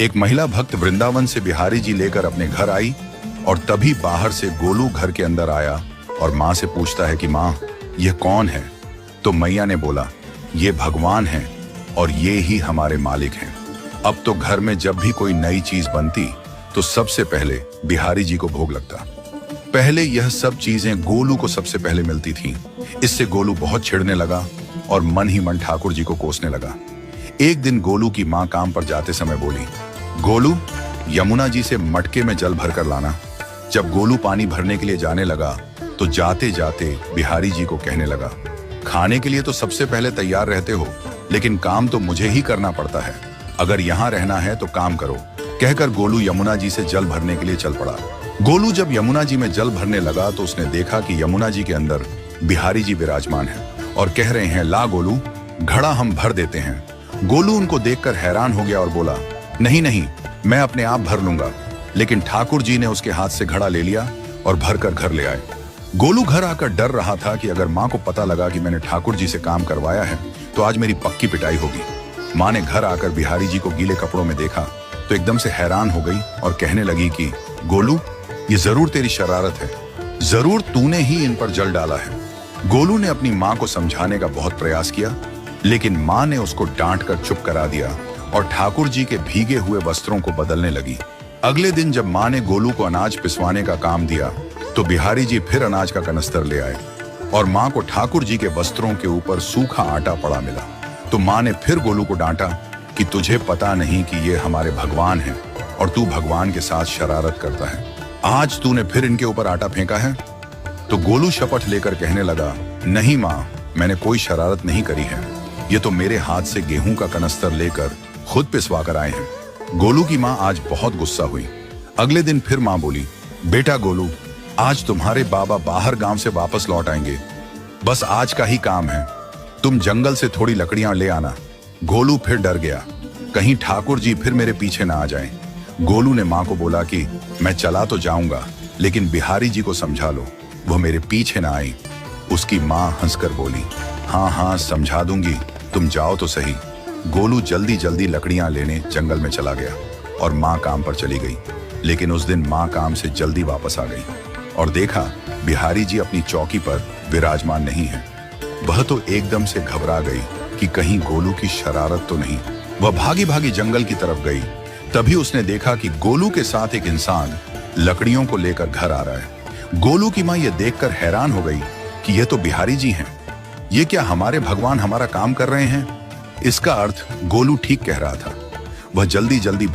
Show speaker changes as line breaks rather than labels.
एक महिला भक्त वृंदावन से बिहारी जी लेकर अपने घर आई और तभी बाहर से गोलू घर के अंदर आया और माँ से पूछता है कि माँ, यह कौन है? तो मैया ने बोला, ये भगवान हैं और ये ही हमारे मालिक हैं। अब तो घर में जब भी कोई नई चीज बनती तो सबसे पहले बिहारी जी को भोग लगता। पहले यह सब चीजें गोलू को सबसे पहले मिलती थीं। इससे गोलू बहुत चिढ़ने लगा और मन ही मन ठाकुर जी को कोसने लगा। एक दिन गोलू की माँ काम पर जाते समय बोली, गोलू, यमुना जी से मटके में जल भर कर लाना। जब गोलू पानी भरने के लिए जाने लगा तो जाते जाते बिहारी जी को कहने लगा, खाने के लिए तो सबसे पहले तैयार रहते हो, लेकिन काम तो मुझे ही करना पड़ता है। अगर यहाँ रहना है तो काम करो। कहकर गोलू यमुना जी से जल भरने के लिए चल पड़ा। गोलू जब यमुना जी में जल भरने लगा तो उसने देखा कि यमुना जी के अंदर बिहारी जी विराजमान हैं और कह रहे हैं, ला गोलू, घड़ा हम भर देते हैं। गोलू उनको देखकर हैरान हो गया और बोला, नहीं नहीं, मैं अपने आप भर लूंगा। लेकिन ठाकुर जी ने उसके हाथ से घड़ा ले लिया और भरकर घर ले आए। गोलू घर आकर डर रहा था कि अगर माँ को पता लगा कि मैंने ठाकुर जी से काम करवाया है तो आज मेरी पक्की पिटाई होगी। माँ ने घर आकर बिहारी जी को गीले कपड़ों में देखा तो एकदम से हैरान हो गई और कहने लगी कि गोलू, ये जरूर तेरी शरारत है, जरूर तूने ही इन पर जल डाला है। गोलू ने अपनी माँ को समझाने का बहुत प्रयास किया, लेकिन माँ ने उसको डांट कर चुप करा दिया और ठाकुर जी के भीगे हुए वस्त्रों को बदलने लगी। अगले दिन जब माँ ने गोलू को अनाज पिसवाने का काम दिया तो बिहारी जी फिर अनाज का कनस्तर ले आए और माँ को ठाकुर जी के वस्त्रों के ऊपर सूखा आटा पड़ा मिला। तो माँ ने फिर गोलू को डांटा कि तुझे पता नहीं कि ये हमारे भगवान हैं और तू भगवान के साथ शरारत करता है। आज तूने फिर इनके ऊपर आटा फेंका है। तो गोलू शपथ लेकर कहने लगा, नहीं माँ, मैंने कोई शरारत नहीं करी है। ये तो मेरे हाथ से गेहूं का कनस्तर लेकर खुद पिसवा कर आए हैं। गोलू की माँ आज बहुत गुस्सा हुई। अगले दिन फिर माँ बोली, बेटा गोलू, आज तुम्हारे बाबा बाहर गांव से वापस लौट आएंगे। बस आज का ही काम है, तुम जंगल से थोड़ी लकड़ियां ले आना। गोलू फिर डर गया, कहीं ठाकुर जी फिर मेरे पीछे ना आ जाएं। गोलू ने माँ को बोला कि मैं चला तो जाऊंगा, लेकिन बिहारी जी को समझा लो, वो मेरे पीछे ना आई। उसकी माँ हंसकर बोली, हाँ हाँ समझा दूंगी, तुम जाओ तो सही। गोलू जल्दी जल्दी लकड़ियां लेने जंगल में चला गया और माँ काम पर चली गई। लेकिन उस दिन माँ काम से जल्दी वापस आ गई और देखा बिहारी जी अपनी चौकी पर विराजमान नहीं है। वह तो एकदम से घबरा गई कि कहीं गोलू की शरारत तो नहीं। वह भागी भागी जंगल की तरफ गई। तभी उसने देखा कि गोलू के साथ एक इंसान लकड़ियों को लेकर घर आ रहा है। गोलू की माँ यह देखकर हैरान हो गई कि यह तो बिहारी जी हैं। ये क्या हमारे भगवान हमारा काम कर रहे हैं? इसका अर्थ गोलू ठीक कह रहा था। वह जल्दी जल्दी